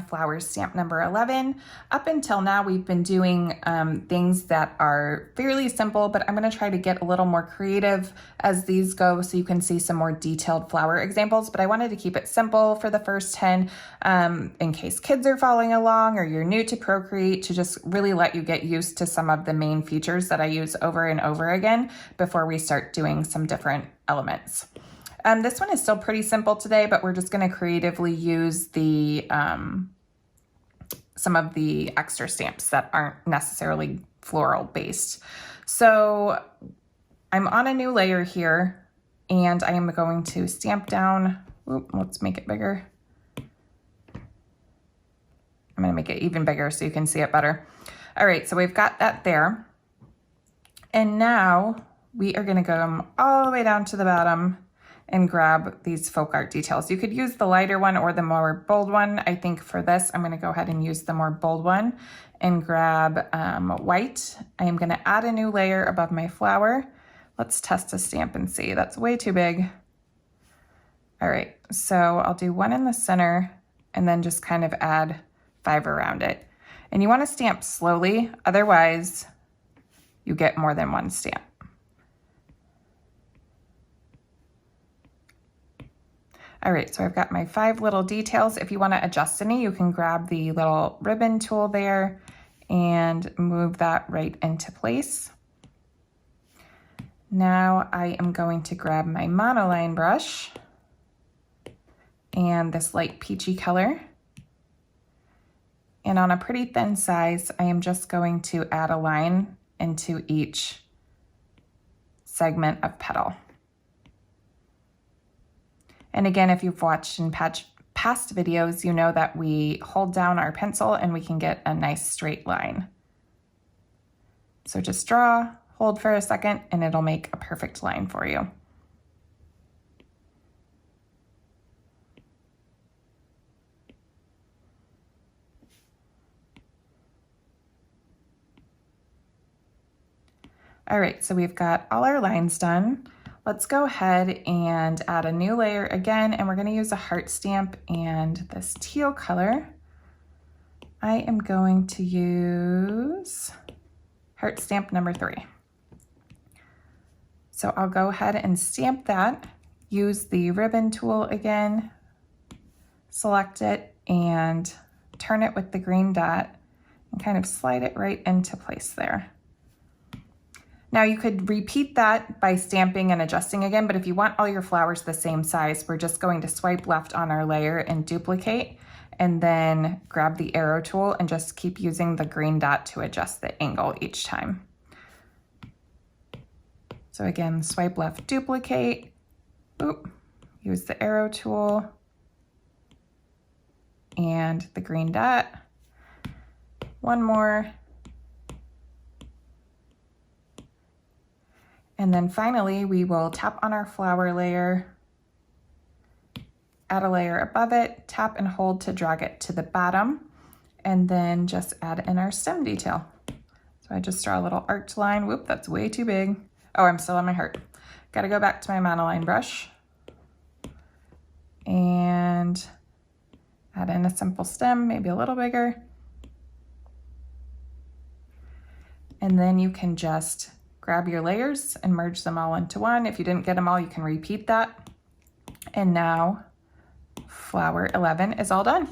Flowers stamp number 11. Up until now, we've been doing things that are fairly simple, but I'm gonna try to get a little more creative as these go so you can see some more detailed flower examples, but I wanted to keep it simple for the first 10 in case kids are following along or you're new to Procreate, to just really let you get used to some of the main features that I use over and over again before we start doing some different elements. This one is still pretty simple today, but we're just going to creatively use the some of the extra stamps that aren't necessarily floral based. So I'm on a new layer here, and I am going to stamp down. Oop, let's make it bigger. I'm going to make it even bigger so you can see it better. All right, so we've got that there. And now we are going to go all the way down to the bottom and grab these folk art details. You could use the lighter one or the more bold one. I think for this, I'm gonna go ahead and use the more bold one and grab white. I am gonna add a new layer above my flower. Let's test a stamp and see. That's way too big. All right, so I'll do one in the center and then just kind of add 5 around it. And you wanna stamp slowly, otherwise you get more than one stamp. All right, so I've got my 5 little details. If you want to adjust any, you can grab the little ribbon tool there and move that right into place. Now I am going to grab my monoline brush and this light peachy color. And on a pretty thin size, I am just going to add a line into each segment of petal. And again, if you've watched in past videos, you know that we hold down our pencil and we can get a nice straight line. So just draw, hold for a second, and it'll make a perfect line for you. All right, so we've got all our lines done. Let's go ahead and add a new layer again, and we're going to use a heart stamp and this teal color. I am going to use heart stamp number 3. So I'll go ahead and stamp that, use the ribbon tool again, select it, and turn it with the green dot and kind of slide it right into place there. Now you could repeat that by stamping and adjusting again, but if you want all your flowers the same size, we're just going to swipe left on our layer and duplicate, and then grab the arrow tool and just keep using the green dot to adjust the angle each time. So again, swipe left, duplicate, oop, use the arrow tool and the green dot. One more. And then finally, we will tap on our flower layer, add a layer above it, tap and hold to drag it to the bottom, and then just add in our stem detail. So I just draw a little arched line. Whoop, that's way too big. Oh, I'm still on my heart. Gotta go back to my monoline brush and add in a simple stem, maybe a little bigger. And then you can just grab your layers and merge them all into one. If you didn't get them all, you can repeat that. And now flower 11 is all done.